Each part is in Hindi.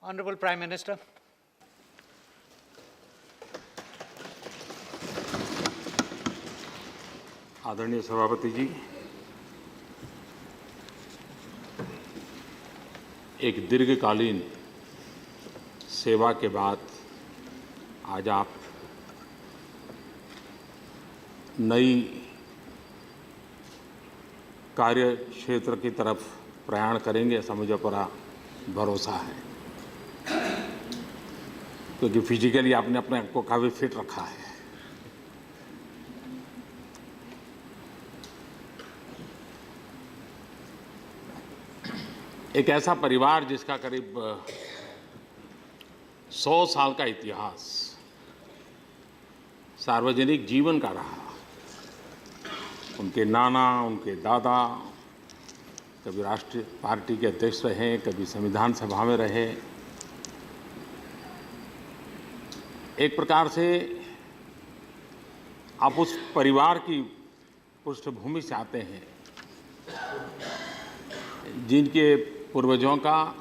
Honorable Prime Minister. आदरणीय सभापति जी, एक दीर्घकालीन सेवा के बाद आज आप नई कार्य क्षेत्र की तरफ प्रयाण करेंगे, ऐसा मुझे पूरा भरोसा है, क्योंकि फिजिकली आपने अपने आप को काफ़ी फिट रखा है। एक ऐसा परिवार जिसका करीब 100 साल का इतिहास सार्वजनिक जीवन का रहा, उनके नाना, उनके दादा कभी राष्ट्रीय पार्टी के अध्यक्ष रहे, कभी संविधान सभा में रहे। एक प्रकार से आप उस परिवार की पृष्ठभूमि से आते हैं जिनके पूर्वजों का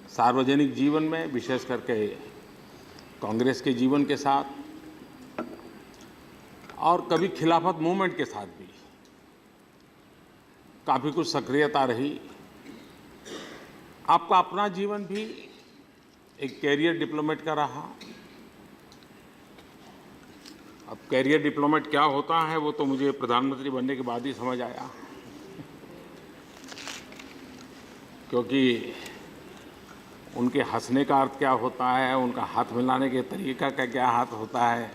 सार्वजनिक जीवन में, विशेष करके कांग्रेस के जीवन के साथ और कभी खिलाफत मूवमेंट के साथ भी काफ़ी कुछ सक्रियता रही। आपका अपना जीवन भी एक कैरियर डिप्लोमेट का रहा। अब कैरियर डिप्लोमेट क्या होता है वो तो मुझे प्रधानमंत्री बनने के बाद ही समझ आया, क्योंकि उनके हंसने का अर्थ क्या होता है, उनका हाथ मिलाने के तरीका का क्या हाथ होता है,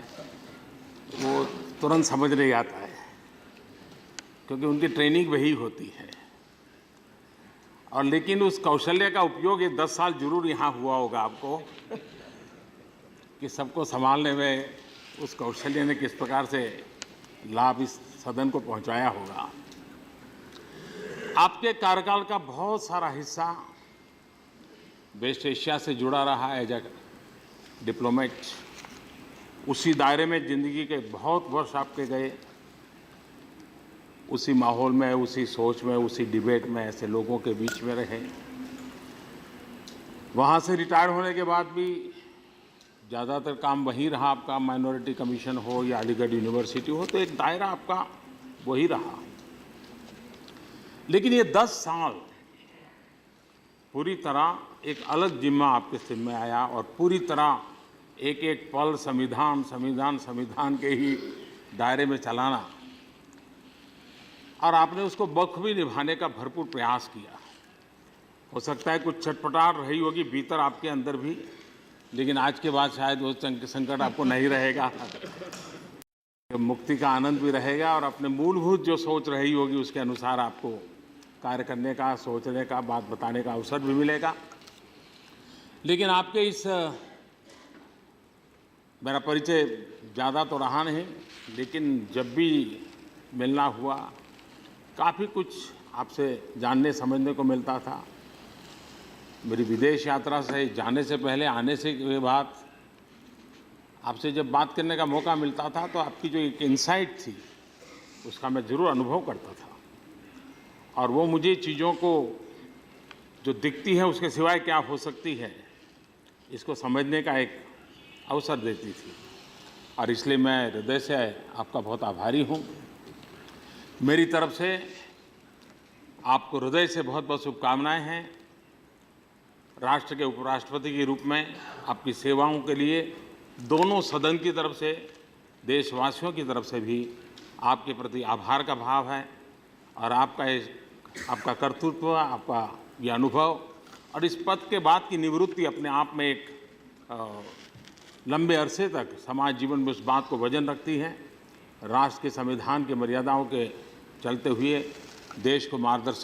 वो तुरंत समझ नहीं आता है, क्योंकि उनकी ट्रेनिंग वही होती है। और लेकिन उस कौशल्य का उपयोग ये 10 साल जरूर यहाँ हुआ होगा आपको कि सबको संभालने में उस कौशल्य ने किस प्रकार से लाभ इस सदन को पहुँचाया होगा। आपके कार्यकाल का बहुत सारा हिस्सा वेस्ट एशिया से जुड़ा रहा है एज ए डिप्लोमेट। उसी दायरे में ज़िंदगी के बहुत वर्ष आपके गए, उसी माहौल में, उसी सोच में, उसी डिबेट में ऐसे लोगों के बीच में रहे। वहाँ से रिटायर होने के बाद भी ज़्यादातर काम वहीं रहा आपका, माइनॉरिटी कमीशन हो या अलीगढ़ यूनिवर्सिटी हो, तो एक दायरा आपका वही रहा। लेकिन ये 10 साल पूरी तरह एक अलग जिम्मा आपके सिर में आया और पूरी तरह एक एक पल संविधान के ही दायरे में चलाना, और आपने उसको बखूबी निभाने का भरपूर प्रयास किया। हो सकता है कुछ छटपटाहट रही होगी भीतर आपके अंदर भी, लेकिन आज के बाद शायद वो संकट आपको नहीं रहेगा, मुक्ति का आनंद भी रहेगा और अपने मूलभूत जो सोच रही होगी उसके अनुसार आपको कार्य करने का, सोचने का, बात बताने का अवसर भी मिलेगा। लेकिन आपके इस, मेरा परिचय ज़्यादा तो रहा नहीं, लेकिन जब भी मिलना हुआ काफ़ी कुछ आपसे जानने समझने को मिलता था। मेरी विदेश यात्रा से जाने से पहले, आने से के बाद आपसे जब बात करने का मौका मिलता था तो आपकी जो एक इंसाइट थी उसका मैं ज़रूर अनुभव करता था, और वो मुझे चीज़ों को जो दिखती है उसके सिवाय क्या हो सकती है इसको समझने का एक अवसर देती थी। और इसलिए मैं हृदय से आपका बहुत आभारी हूँ। मेरी तरफ से आपको हृदय से बहुत बहुत शुभकामनाएं हैं। राष्ट्र के उपराष्ट्रपति के रूप में आपकी सेवाओं के लिए दोनों सदन की तरफ से, देशवासियों की तरफ से भी आपके प्रति आभार का भाव है। और आपका कर्तृत्व, आपका ये अनुभव और इस पद के बाद की निवृत्ति अपने आप में एक लंबे अरसे तक समाज जीवन में उस बात को वजन रखती है। राष्ट्र के संविधान की मर्यादाओं के चलते हुए देश को मार्गदर्शन